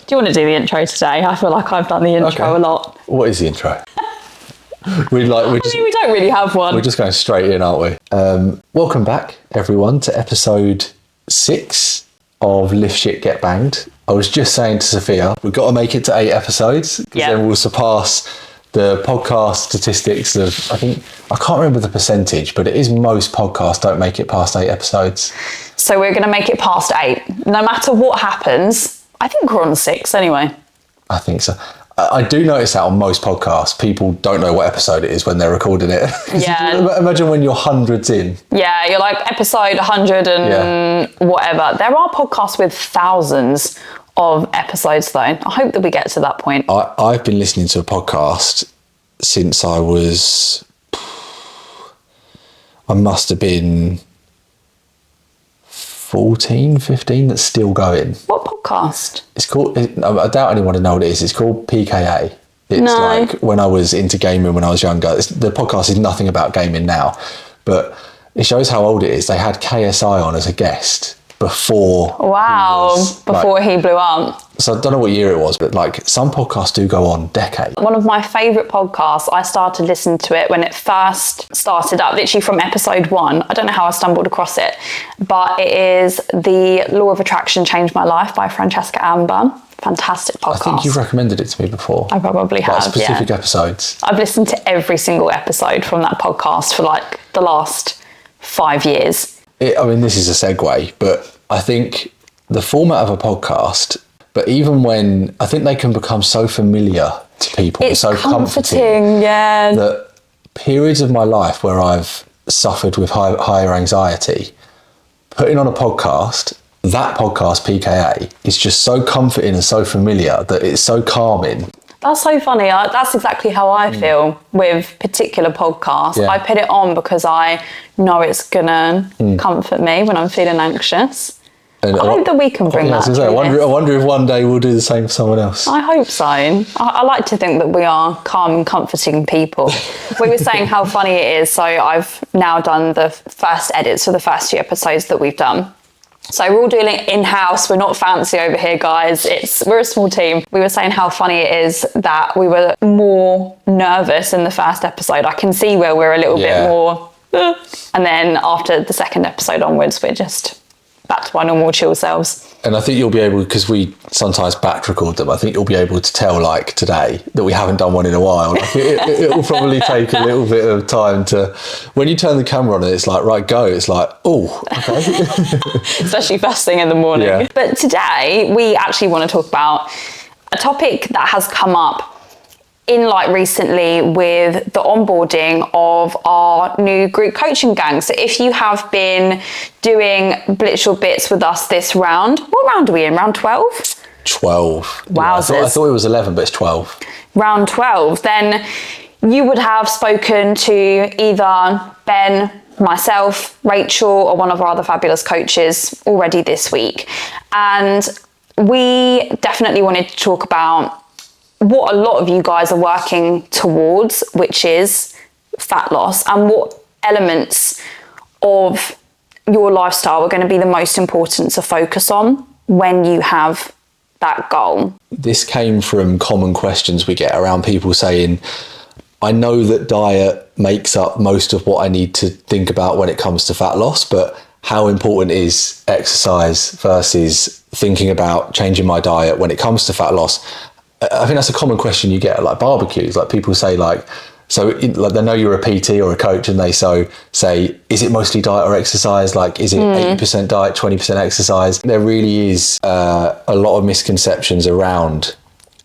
Do you want to do the intro today? I feel like I've done the intro a lot. What is the intro? we don't really have one. We're just going straight in, aren't we? Welcome back, everyone, to episode 6 of Lift Shit Get Banged. I was just saying to Sophia, we've got to make it to 8 episodes, because then we'll surpass the podcast statistics of, I can't remember the percentage, but it is most podcasts don't make it past 8 episodes. So we're going to make it past 8. No matter what happens. I think we're on 6 anyway. I think so. I do notice that on most podcasts, people don't know what episode it is when they're recording it. Yeah. Imagine when you're hundreds in. Yeah, you're like episode 100 and whatever. There are podcasts with thousands of episodes though. I hope that we get to that point. I've been listening to a podcast since I must have been 14, 15, that's still going. What podcast? It's called, I doubt anyone would know what it is. It's called PKA. It's like when I was into gaming when I was younger. The podcast is nothing about gaming now, but it shows how old it is. They had KSI on as a guest before. Wow, he blew up. So I don't know what year it was, but like some podcasts do go on decades. One of my favourite podcasts, I started listening to it when it first started up, literally from episode 1. I don't know how I stumbled across it, but it is The Law of Attraction Changed My Life by Francesca Amber. Fantastic podcast. I think you've recommended it to me before. I probably have, specific episodes. I've listened to every single episode from that podcast for like the last 5 years. This is a segue, but I think the format of a podcast, but even when, I think they can become so familiar to people, it's so comforting, yeah. That periods of my life where I've suffered with higher anxiety, putting on a podcast, that podcast, PKA, is just so comforting and so familiar that it's so calming. That's so funny. That's exactly how I feel with particular podcasts. Yeah. I put it on because I know it's gonna comfort me when I'm feeling anxious. And I hope that we can bring that to I wonder if one day we'll do the same for someone else. I hope so. I like to think that we are calm and comforting people. We were saying how funny it is. So I've now done the first edits for the first few episodes that we've done. So we're all doing it in-house. We're not fancy over here, guys. We're a small team. We were saying how funny it is that we were more nervous in the first episode. I can see where we're a little bit more, and then after the second episode onwards, we're just back to our normal chill selves. And I think you'll be able, because we sometimes back record them, I think you'll be able to tell, like today, that we haven't done one in a while. Like it will probably take a little bit of time to, when you turn the camera on and it's like, right, go, it's like, oh, okay. Especially first thing in the morning. Yeah. But today, we actually want to talk about a topic that has come up in like recently with the onboarding of our new group coaching gang. So if you have been doing Blitz Your Bits with us this round, what round are we in? Round 12? 12. Wow. Yeah, I thought it was 11, but it's 12. Round 12. Then you would have spoken to either Ben, myself, Rachel, or one of our other fabulous coaches already this week. And we definitely wanted to talk about what a lot of you guys are working towards, which is fat loss, and what elements of your lifestyle are going to be the most important to focus on when you have that goal. This came from common questions we get around people saying, I know that diet makes up most of what I need to think about when it comes to fat loss, but how important is exercise versus thinking about changing my diet when it comes to fat loss? I think that's a common question you get at like barbecues. Like people say like they know you're a PT or a coach and they say, is it mostly diet or exercise? Like, is it 80% diet, 20% exercise? There really is a lot of misconceptions around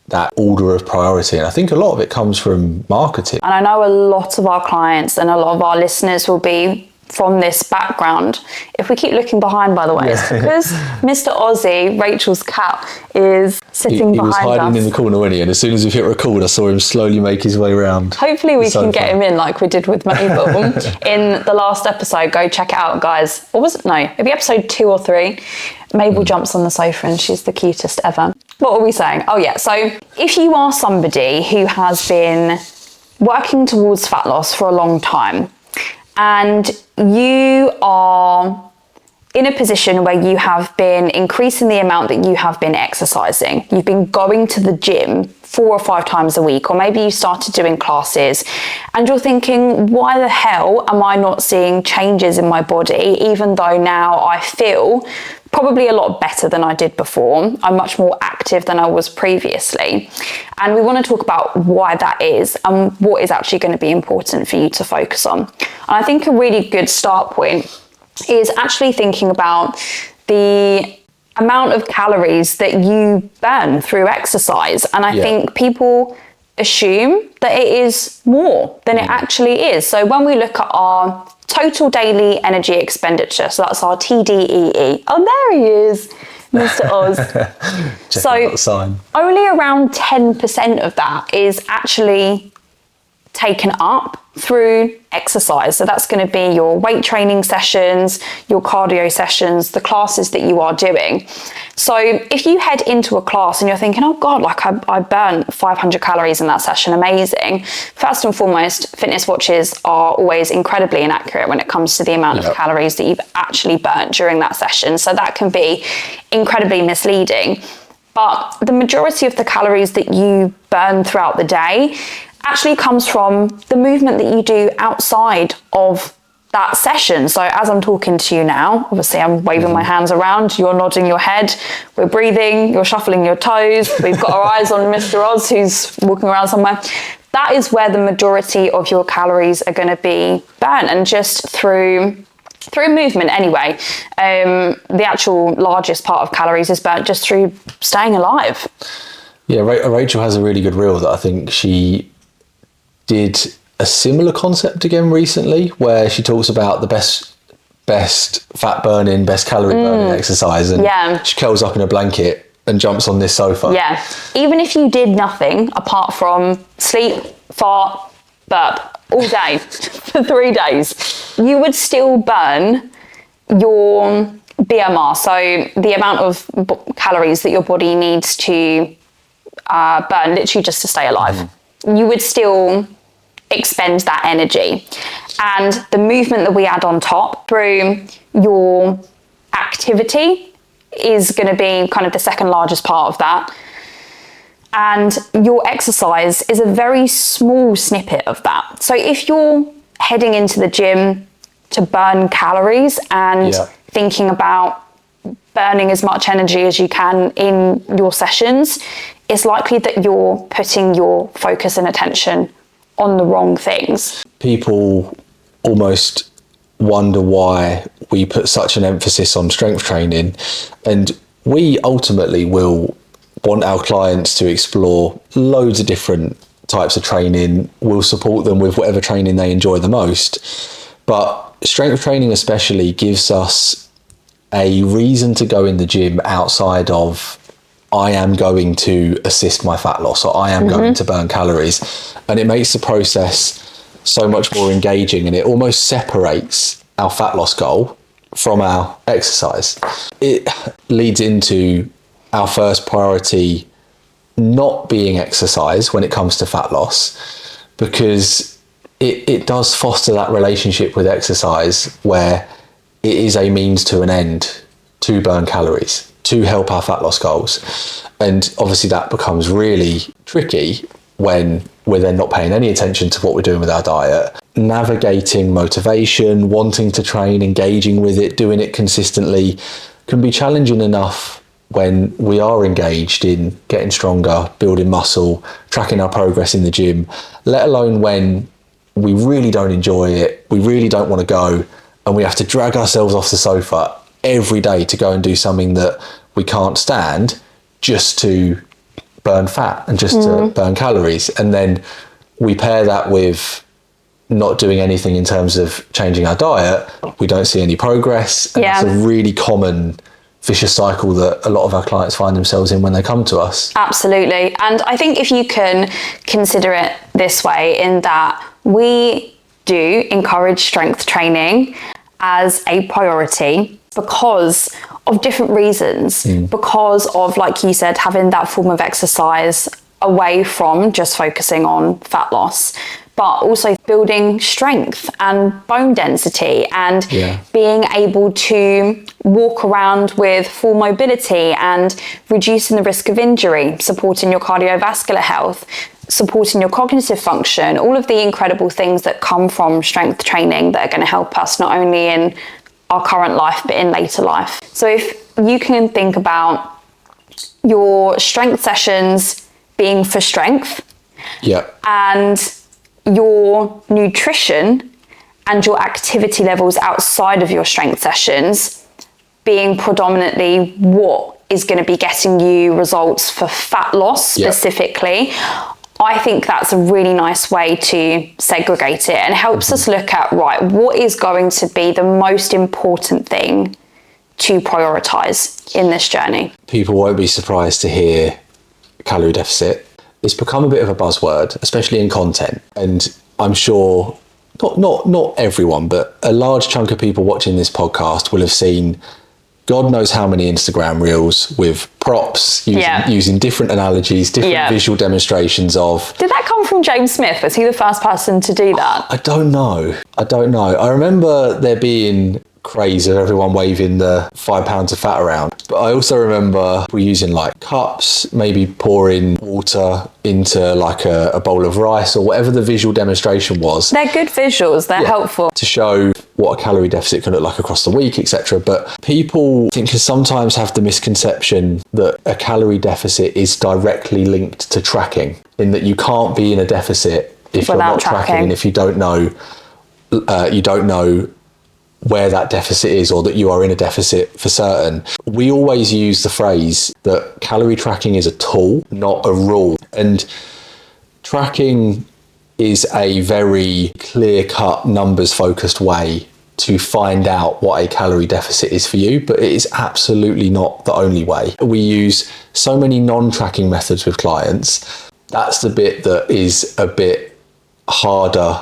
that order of priority. And I think a lot of it comes from marketing. And I know a lot of our clients and a lot of our listeners will be from this background. If we keep looking behind, by the way, it's because Mr. Aussie, Rachel's cat, is sitting behind us. He was hiding in the corner, wasn't he? And as soon as we hit record, I saw him slowly make his way around. Hopefully we can get him in like we did with Mabel in the last episode. Go check it out, guys. Or was it? No, maybe episode 2 or 3. Mabel jumps on the sofa and she's the cutest ever. What were we saying? Oh yeah, so if you are somebody who has been working towards fat loss for a long time, and you are in a position where you have been increasing the amount that you have been exercising. You've been going to the gym 4 or 5 times a week, or maybe you started doing classes and you're thinking, why the hell am I not seeing changes in my body, even though now I feel probably a lot better than I did before. I'm much more active than I was previously. And we want to talk about why that is and what is actually going to be important for you to focus on. And I think a really good start point is actually thinking about the amount of calories that you burn through exercise. And I think people assume that it is more than it actually is. So when we look at our total daily energy expenditure, so that's our TDEE. Oh, there he is, Mr. Oz. So only around 10% of that is actually taken up through exercise. So that's going to be your weight training sessions, your cardio sessions, the classes that you are doing. So if you head into a class and you're thinking, oh God, like I burnt 500 calories in that session, amazing. First and foremost, fitness watches are always incredibly inaccurate when it comes to the amount of calories that you've actually burnt during that session. So that can be incredibly misleading. But the majority of the calories that you burn throughout the day actually comes from the movement that you do outside of that session. So as I'm talking to you now, obviously I'm waving my hands around, you're nodding your head, we're breathing, you're shuffling your toes, we've got our eyes on Mr. Oz who's walking around somewhere. That is where the majority of your calories are going to be burnt, and just through movement anyway. The actual largest part of calories is burnt just through staying alive. Yeah, Rachel has a really good reel that I think she did a similar concept again recently, where she talks about the best fat burning, best calorie burning exercise, and she curls up in a blanket and jumps on this sofa. Yeah, even if you did nothing apart from sleep, fart, burp all day for 3 days, you would still burn your BMR, so the amount of calories that your body needs to burn literally just to stay alive. You would still expend that energy. And the movement that we add on top through your activity is going to be kind of the second largest part of that. And your exercise is a very small snippet of that. So if you're heading into the gym to burn calories and thinking about burning as much energy as you can in your sessions, it's likely that you're putting your focus and attention on the wrong things. People almost wonder why we put such an emphasis on strength training, and we ultimately will want our clients to explore loads of different types of training. We'll support them with whatever training they enjoy the most, but strength training especially gives us a reason to go in the gym outside of I am going to assist my fat loss, or I am going to burn calories. And it makes the process so much more engaging, and it almost separates our fat loss goal from our exercise. It leads into our first priority not being exercise when it comes to fat loss, because it does foster that relationship with exercise where it is a means to an end to burn calories, to help our fat loss goals. And obviously that becomes really tricky when we're then not paying any attention to what we're doing with our diet. Navigating motivation, wanting to train, engaging with it, doing it consistently can be challenging enough when we are engaged in getting stronger, building muscle, tracking our progress in the gym, let alone when we really don't enjoy it, we really don't want to go, and we have to drag ourselves off the sofa every day to go and do something that we can't stand just to burn fat and just to burn calories. And then we pair that with not doing anything in terms of changing our diet. We don't see any progress. And that's a really common vicious cycle that a lot of our clients find themselves in when they come to us. Absolutely. And I think if you can consider it this way, in that we do encourage strength training as a priority because of different reasons, because of, like you said, having that form of exercise away from just focusing on fat loss. but also building strength and bone density and being able to walk around with full mobility and reducing the risk of injury, supporting your cardiovascular health, supporting your cognitive function, all of the incredible things that come from strength training that are going to help us not only in our current life but in later life. So if you can think about your strength sessions being for strength, and your nutrition and your activity levels outside of your strength sessions being predominantly what is going to be getting you results for fat loss specifically, I think that's a really nice way to segregate it and helps us look at, right, what is going to be the most important thing to prioritize in this journey. People won't be surprised to hear calorie deficit. It's become a bit of a buzzword, especially in content. And I'm sure not everyone, but a large chunk of people watching this podcast will have seen God knows how many Instagram reels with props, using different analogies, different visual demonstrations of... Did that come from James Smith? Was he the first person to do that? I don't know. I remember there being craze of everyone waving the 5 pounds of fat around. But I also remember we're using like cups, maybe pouring water into like a bowl of rice or whatever the visual demonstration was. They're good visuals, they're helpful. To show what a calorie deficit can look like across the week, etc. But people think can sometimes have the misconception that a calorie deficit is directly linked to tracking, in that you can't be in a deficit if you're not tracking, and if you don't know where that deficit is, or that you are in a deficit for certain. We always use the phrase that calorie tracking is a tool, not a rule. And tracking is a very clear-cut, numbers-focused way to find out what a calorie deficit is for you, but it is absolutely not the only way. We use so many non-tracking methods with clients. That's the bit that is a bit harder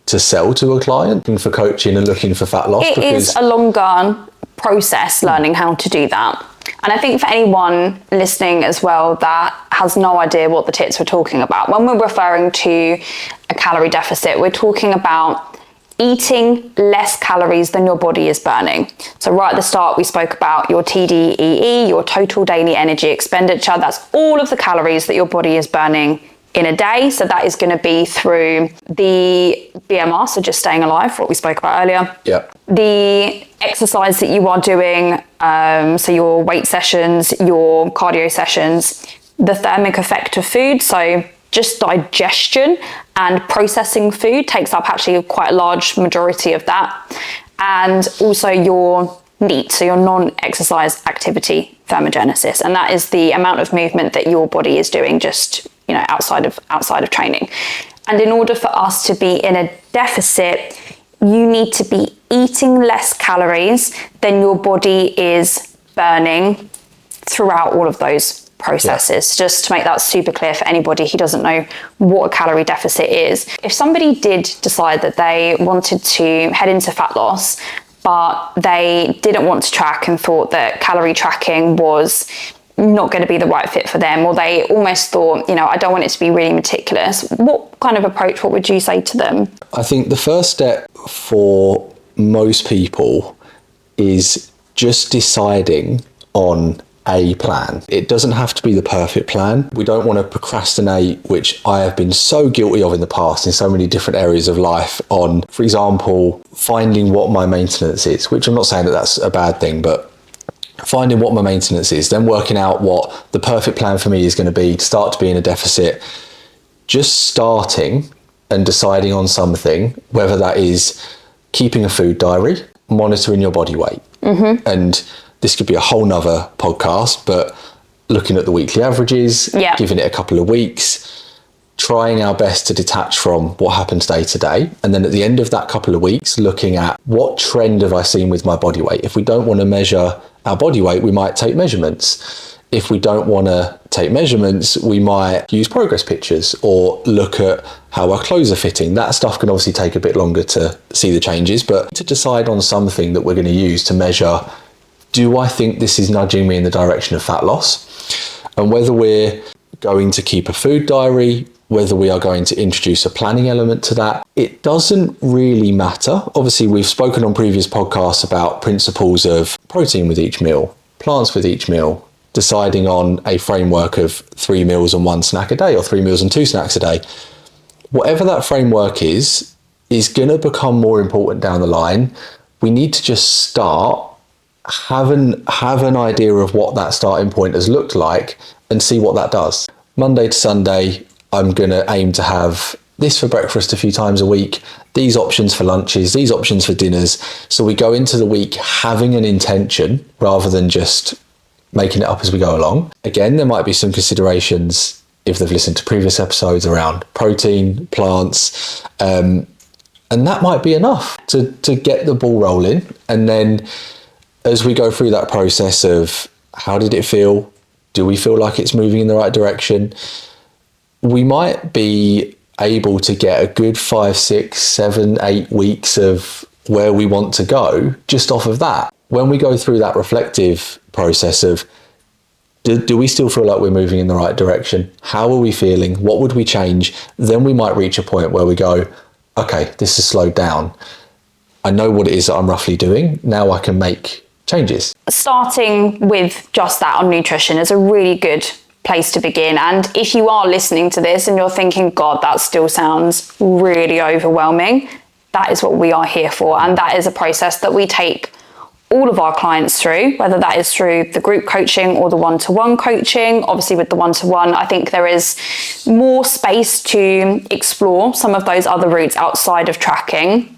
to sell to a client, looking for coaching and looking for fat loss. It is a longer process learning how to do that. And I think for anyone listening as well that has no idea what the tits we're talking about, when we're referring to a calorie deficit, we're talking about eating less calories than your body is burning. So right at the start, we spoke about your TDEE, your total daily energy expenditure. That's all of the calories that your body is burning in a day. So that is going to be through the BMR, so just staying alive, what we spoke about earlier. The exercise that you are doing, so your weight sessions, your cardio sessions, the thermic effect of food, so just digestion and processing food takes up actually quite a large majority of that. And also your NEAT, so your non-exercise activity thermogenesis, and that is the amount of movement that your body is doing just outside of training. And in order for us to be in a deficit, you need to be eating less calories than your body is burning throughout all of those processes. Just to make that super clear for anybody who doesn't know what a calorie deficit is. If somebody did decide that they wanted to head into fat loss, but they didn't want to track and thought that calorie tracking was not going to be the right fit for them, or they almost thought, I don't want it to be really meticulous, what kind of approach, what would you say to them? I think the first step for most people is just deciding on a plan. It doesn't have to be the perfect plan. We don't want to procrastinate, which I have been so guilty of in the past in so many different areas of life, on, for example, finding what my maintenance is, which I'm not saying that that's a bad thing, but finding what my maintenance is, then working out what the perfect plan for me is going to be to start to be in a deficit. Just starting and deciding on something, whether that is keeping a food diary, monitoring your body weight. And this could be a whole nother podcast, but looking at the weekly averages, giving it a couple of weeks, trying our best to detach from what happens day to day. And then at the end of that couple of weeks, looking at what trend have I seen with my body weight. If we don't want to measure our body weight, we might take measurements. If we don't want to take measurements, we might use progress pictures or look at how our clothes are fitting. That stuff can obviously take a bit longer to see the changes, but to decide on something that we're going to use to measure, do I think this is nudging me in the direction of fat loss? And whether we're going to keep a food diary, whether we are going to introduce a planning element to that. It doesn't really matter. Obviously, we've spoken on previous podcasts about principles of protein with each meal, plants with each meal, deciding on a framework of 3 meals and 1 snack a day or 3 meals and 2 snacks a day. Whatever that framework is going to become more important down the line. We need to just start, have an idea of what that starting point has looked like and see what that does. Monday to Sunday, I'm going to aim to have this for breakfast a few times a week, these options for lunches, these options for dinners. So we go into the week having an intention rather than just making it up as we go along. Again, there might be some considerations if they've listened to previous episodes around protein, plants, and that might be enough to get the ball rolling. And then as we go through that process of how did it feel? Do we feel like it's moving in the right direction? We might be able to get a good 5, 6, 7, 8 weeks of where we want to go just off of that. When we go through that reflective process of do we still feel like we're moving in the right direction? How are we feeling? What would we change? Then we might reach a point where we go, okay, this has slowed down. I know what it is that I'm roughly doing. Now I can make changes. Starting with just that on nutrition is a really good place to begin. And if you are listening to this and you're thinking, God, that still sounds really overwhelming, that is what we are here for. And that is a process that we take all of our clients through, whether that is through the group coaching or the one-to-one coaching. Obviously with the one-to-one, I think there is more space to explore some of those other routes outside of tracking.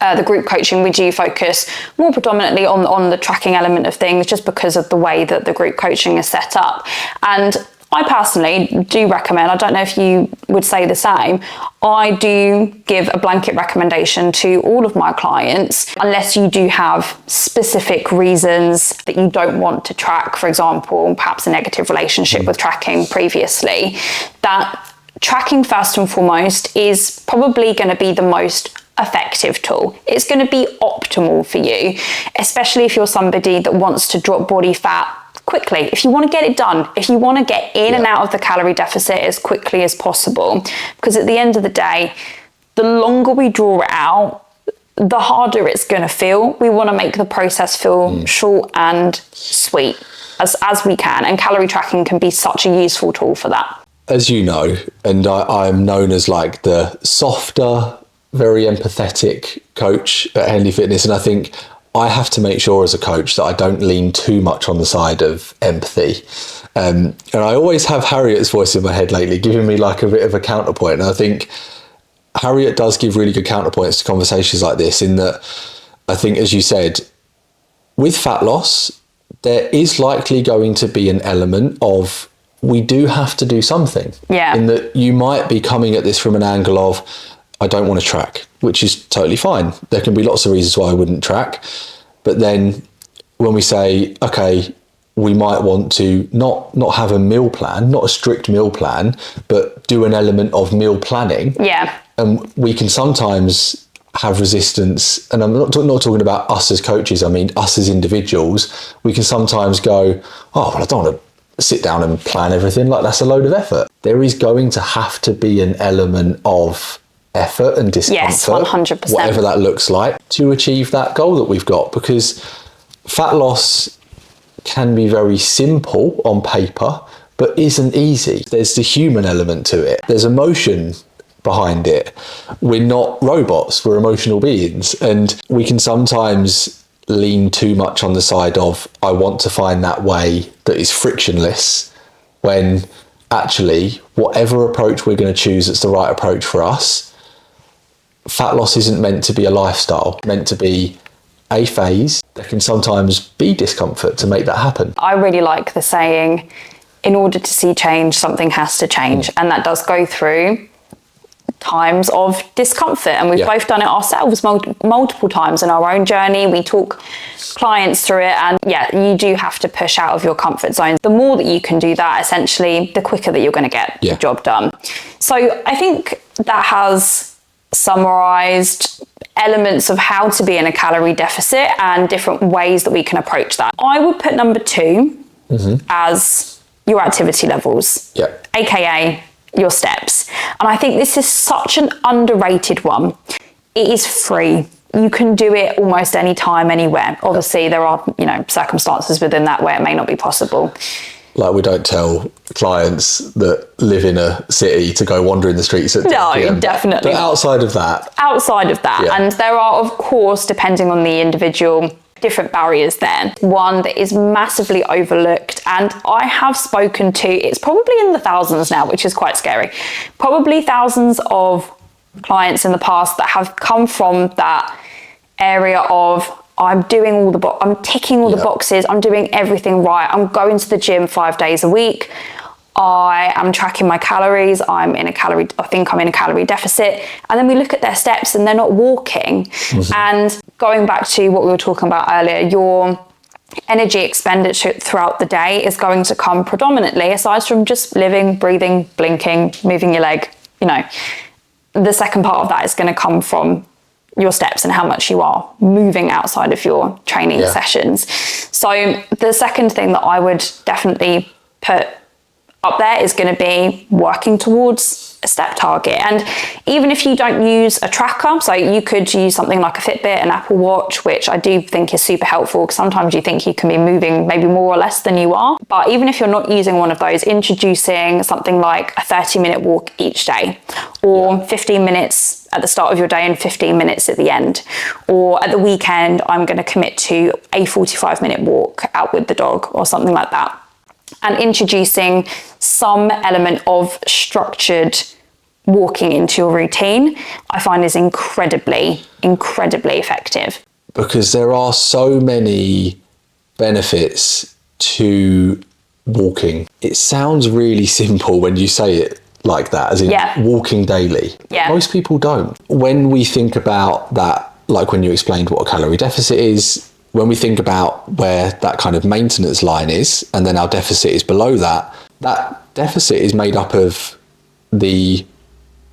The group coaching, we do focus more predominantly on the tracking element of things just because of the way that the group coaching is set up. And I personally do recommend, I don't know if you would say the same, I do give a blanket recommendation to all of my clients, unless you do have specific reasons that you don't want to track, for example, perhaps a negative relationship with tracking previously, that tracking first and foremost is probably going to be the most effective tool. It's going to be optimal for you, especially if you're somebody that wants to drop body fat quickly. If you want to get it done, if you want to get in and out of the calorie deficit as quickly as possible, because at the end of the day, the longer we draw it out, the harder it's going to feel. We want to make the process feel short and sweet as we can, and calorie tracking can be such a useful tool for that. As you know, and I'm known as like the softer, very empathetic coach at Henley Fitness, and I think I have to make sure as a coach that I don't lean too much on the side of empathy. And I always have Harriet's voice in my head lately, giving me like a bit of a counterpoint. And I think Harriet does give really good counterpoints to conversations like this, in that I think, as you said, with fat loss, there is likely going to be an element of we do have to do something. Yeah. In that you might be coming at this from an angle of, I don't want to track, which is totally fine. There can be lots of reasons why I wouldn't track. But then when we say, okay, we might want to not have a meal plan, not a strict meal plan, but do an element of meal planning. Yeah. And we can sometimes have resistance. And I'm not talking about us as coaches. I mean, us as individuals, we can sometimes go, oh, well, I don't want to sit down and plan everything. Like, that's a load of effort. There is going to have to be an element of effort and discomfort, yes, 100%. whatever that looks like, to achieve that goal that we've got. Because fat loss can be very simple on paper, but isn't easy. There's the human element to it. There's emotion behind it. We're not robots, we're emotional beings. And we can sometimes lean too much on the side of, I want to find that way that is frictionless, when actually, whatever approach we're going to choose that's the right approach for us, fat loss isn't meant to be a lifestyle, meant to be a phase. There can sometimes be discomfort to make that happen. I really like the saying, in order to see change, something has to change. And that does go through times of discomfort. And we've both done it ourselves multiple times in our own journey. We talk clients through it, and you do have to push out of your comfort zone. The more that you can do that, essentially, the quicker that you're going to get the job done. So I think that has summarized elements of how to be in a calorie deficit and different ways that we can approach that. I would put number 2 as your activity levels, aka your steps. And I think this is such an underrated one. It is free. You can do it almost any time, anywhere. Obviously, there are, circumstances within that where it may not be possible. Like, we don't tell clients that live in a city to go wander in the streets at 10 PM. No, definitely But outside of that. And there are, of course, depending on the individual, different barriers there. One that is massively overlooked, and I have spoken to, it's probably in the thousands now, which is quite scary. Probably thousands of clients in the past that have come from that area of, I'm doing I'm ticking all the boxes, I'm doing everything right, I'm going to the gym 5 days a week, I am tracking my calories, I think I'm in a calorie deficit, and then we look at their steps and they're not walking. And going back to what we were talking about earlier, your energy expenditure throughout the day is going to come predominantly, aside from just living, breathing, blinking, moving your leg, the second part of that is going to come from your steps and how much you are moving outside of your training sessions. So the second thing that I would definitely put up there is going to be working towards a step target. And even if you don't use a tracker, so you could use something like a Fitbit, an Apple Watch, which I do think is super helpful, because sometimes you think you can be moving maybe more or less than you are. But even if you're not using one of those, introducing something like a 30-minute walk each day, or 15 minutes at the start of your day and 15 minutes at the end, or at the weekend, I'm going to commit to a 45-minute walk out with the dog or something like that. And introducing some element of structured walking into your routine, I find is incredibly, incredibly effective. Because there are so many benefits to walking. It sounds really simple when you say it like that, as in walking daily. Most people don't. When we think about that, like when you explained what a calorie deficit is, when we think about where that kind of maintenance line is, and then our deficit is below that, that deficit is made up of the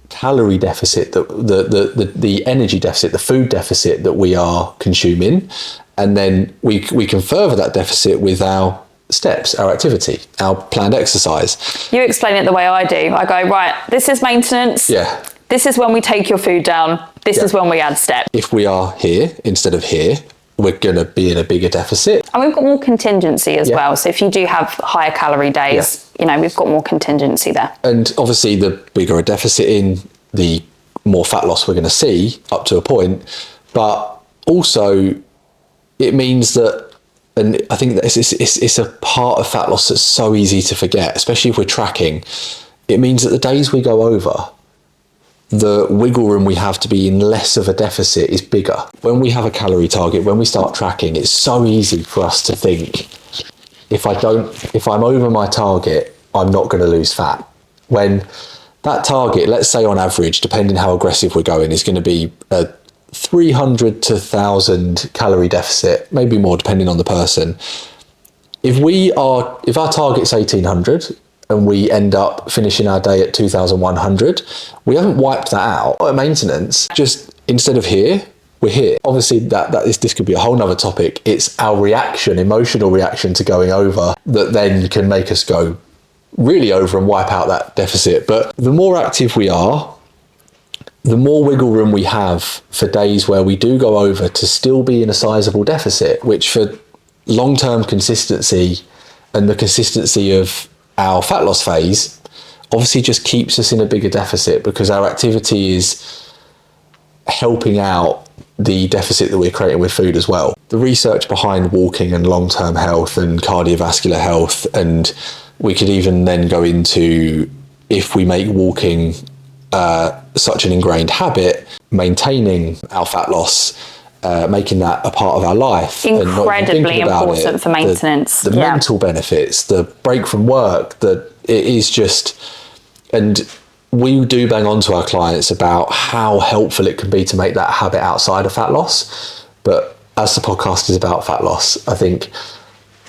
calorie deficit, the energy deficit, the food deficit that we are consuming. And then we can further that deficit with our steps, our activity, our planned exercise. You explain it the way I do. I go, right, this is maintenance. This is when we take your food down. This is when we add steps. If we are here instead of here, we're going to be in a bigger deficit. And we've got more contingency as well. So if you do have higher calorie days, we've got more contingency there. And obviously the bigger a deficit in, the more fat loss we're going to see up to a point. But also it means that, and I think that it's a part of fat loss that's so easy to forget, especially if we're tracking. It means that the days we go over, the wiggle room we have to be in less of a deficit is bigger. When we have a calorie target, when we start tracking, it's so easy for us to think, if I'm over my target, I'm not going to lose fat. When that target, let's say on average, depending how aggressive we're going, is going to be a 300 to 1,000 calorie deficit, maybe more depending on the person. If our target's 1,800, and we end up finishing our day at 2,100, we haven't wiped that out. At maintenance, just instead of here, we're here. Obviously, this could be a whole nother topic. It's our reaction, emotional reaction to going over, that then can make us go really over and wipe out that deficit. But the more active we are, the more wiggle room we have for days where we do go over to still be in a sizable deficit, which for long-term consistency and the consistency of our fat loss phase obviously just keeps us in a bigger deficit, because our activity is helping out the deficit that we're creating with food as well. The research behind walking and long-term health and cardiovascular health, and we could even then go into, if we make walking such an ingrained habit, maintaining our fat loss, making that a part of our life. Incredibly important for maintenance. The mental benefits, the break from work, it is just, and we do bang on to our clients about how helpful it can be to make that habit outside of fat loss. But as the podcast is about fat loss, I think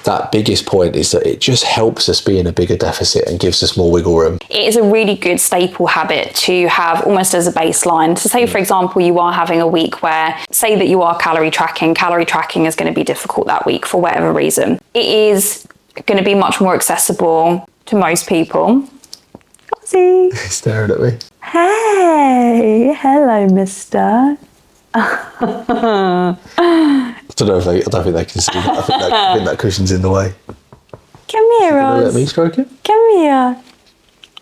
that biggest point is that it just helps us be in a bigger deficit and gives us more wiggle room. It is a really good staple habit to have almost as a baseline. So say, for example, you are having a week where, say that you are calorie tracking is going to be difficult that week for whatever reason. It is going to be much more accessible to most people. Ozzy. He's staring at me. Hey, hello, mister. I don't think they can see that. I think that cushion's in the way. Come here, Oz. Let me stroke it. Come here.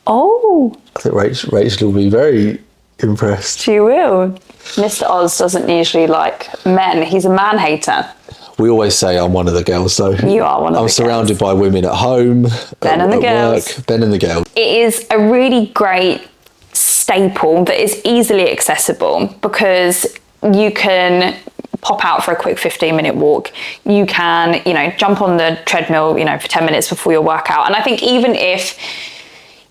Oh. I think Rachel will be very impressed. She will. Mr. Oz doesn't usually like men. He's a man hater. We always say I'm one of the girls, though. You are one of the girls. I'm surrounded by women at home, Ben and the girls. work. Ben and the girls. It is a really great staple that is easily accessible because you can pop out for a quick 15-minute walk. You can, jump on the treadmill, for 10 minutes before your workout. And I think even if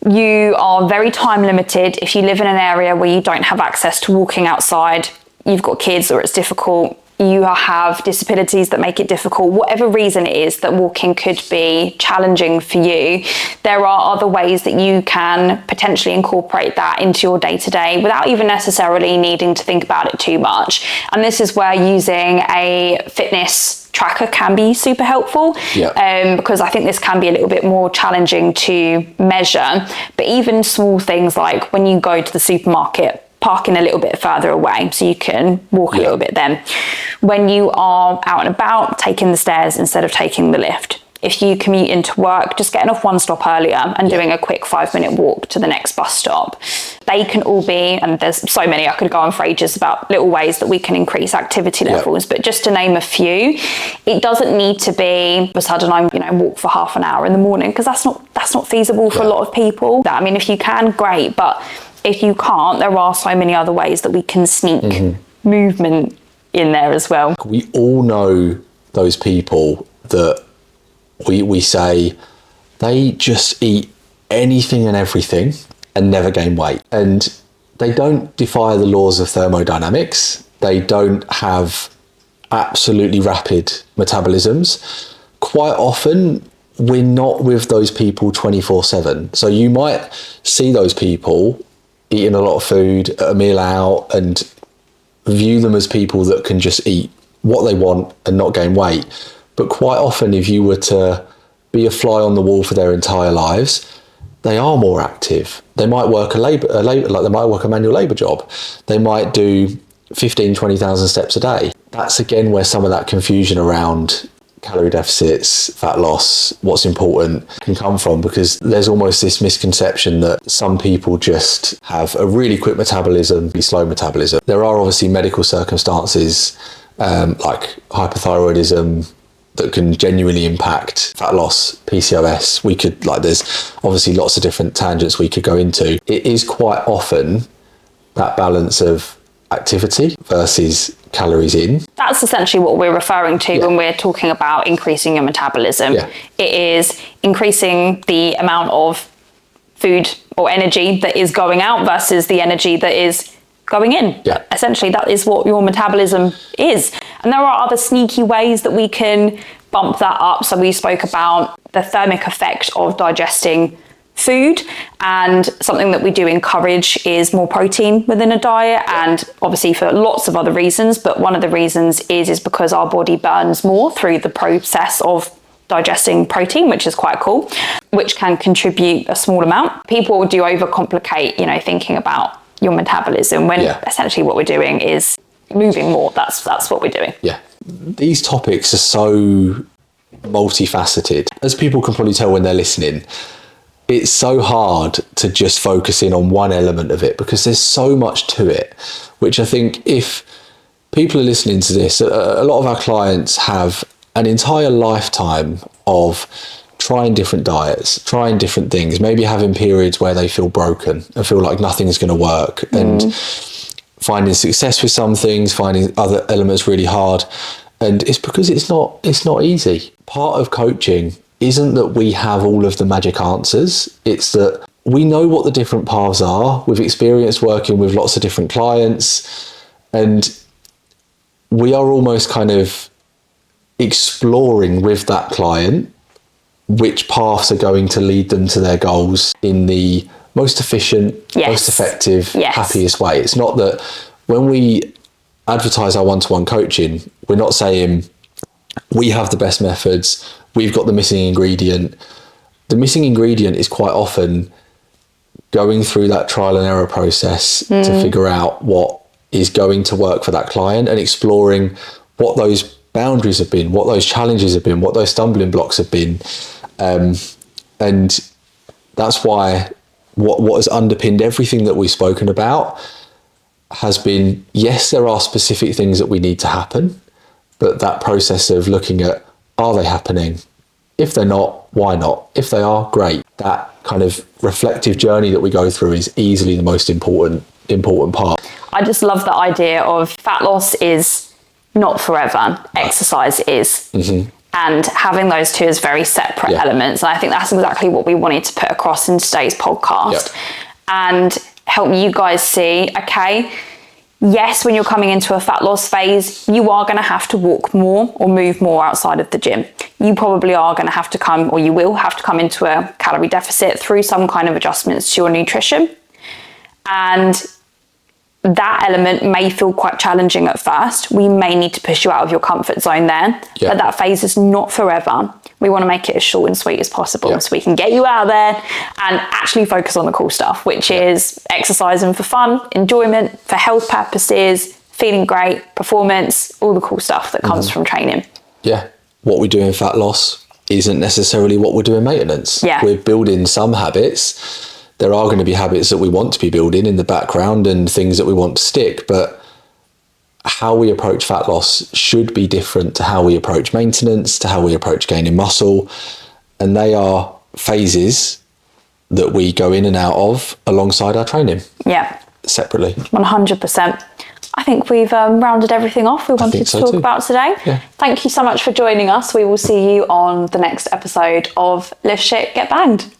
you are very time limited, if you live in an area where you don't have access to walking outside, you've got kids or it's difficult, you have disabilities that make it difficult, whatever reason it is that walking could be challenging for you, there are other ways that you can potentially incorporate that into your day-to-day without even necessarily needing to think about it too much. And this is where using a fitness tracker can be super helpful, because I think this can be a little bit more challenging to measure. But even small things like when you go to the supermarket, parking a little bit further away so you can walk a little bit then. When you are out and about, taking the stairs instead of taking the lift. If you commute into work, just getting off one stop earlier and doing a quick 5-minute walk to the next bus stop. They can all be, and there's so many, I could go on for ages about little ways that we can increase activity levels, but just to name a few, it doesn't need to be, I don't know, walk for half an hour in the morning, because that's not feasible for a lot of people. I mean, if you can, great, but if you can't, there are so many other ways that we can sneak movement in there as well. We all know those people that we say they just eat anything and everything and never gain weight. And they don't defy the laws of thermodynamics. They don't have absolutely rapid metabolisms. Quite often, we're not with those people 24/7. So you might see those people eating a lot of food at a meal out and view them as people that can just eat what they want and not gain weight. But quite often, if you were to be a fly on the wall for their entire lives, they are more active. They might work they might work a manual labour job. They might do 15, 20,000 steps a day. That's again where some of that confusion around calorie deficits, fat loss, what's important can come from, because there's almost this misconception that some people just have a really quick metabolism, slow metabolism. There are obviously medical circumstances like hypothyroidism that can genuinely impact fat loss, PCOS. There's obviously lots of different tangents we could go into. It is quite often that balance of activity versus calories in. That's essentially what we're referring to when we're talking about increasing your metabolism. It is increasing the amount of food or energy that is going out versus the energy that is going in. Essentially, that is what your metabolism is. And there are other sneaky ways that we can bump that up. So we spoke about the thermic effect of digesting food, and something that we do encourage is more protein within a diet, and obviously for lots of other reasons, but one of the reasons is because our body burns more through the process of digesting protein, which is quite cool, which can contribute a small amount. People do overcomplicate, thinking about your metabolism when essentially what we're doing is moving more. That's what we're doing. These topics are so multifaceted. As people can probably tell when they're listening, it's so hard to just focus in on one element of it because there's so much to it, which I think if people are listening to this, a lot of our clients have an entire lifetime of trying different diets, trying different things, maybe having periods where they feel broken and feel like nothing's going to work, and finding success with some things, finding other elements really hard. And it's because it's not easy. Part of coaching isn't that we have all of the magic answers. It's that we know what the different paths are. We've experienced working with lots of different clients, and we are almost kind of exploring with that client which paths are going to lead them to their goals in the most efficient, most effective, happiest way. It's not that when we advertise our one-to-one coaching, we're not saying we have the best methods, we've got the missing ingredient. The missing ingredient is quite often going through that trial and error process to figure out what is going to work for that client, and exploring what those boundaries have been, what those challenges have been, what those stumbling blocks have been. And that's why what has underpinned everything that we've spoken about has been, yes, there are specific things that we need to happen, but that process of looking at, are they happening? If they're not, why not? If they are, great. That kind of reflective journey that we go through is easily the most important part. I just love the idea of fat loss is not forever, exercise is. And having those two as very separate elements. And I think that's exactly what we wanted to put across in today's podcast and help you guys see, okay, yes, when you're coming into a fat loss phase, you are going to have to walk more or move more outside of the gym. You probably are going to have to come, or you will have to come into a calorie deficit through some kind of adjustments to your nutrition. And that element may feel quite challenging at first. We may need to push you out of your comfort zone there, but that phase is not forever. We want to make it as short and sweet as possible so we can get you out there and actually focus on the cool stuff, which is exercising for fun, enjoyment, for health purposes, feeling great, performance, all the cool stuff that comes from training. Yeah. What we do in fat loss isn't necessarily what we're doing maintenance. We're building some habits. There are going to be habits that we want to be building in the background and things that we want to stick, but how we approach fat loss should be different to how we approach maintenance, to how we approach gaining muscle. And they are phases that we go in and out of alongside our training. Separately. 100%. I think we've rounded everything off we wanted to talk about today. Thank you so much for joining us. We will see you on the next episode of Lift Shit, Get Banged.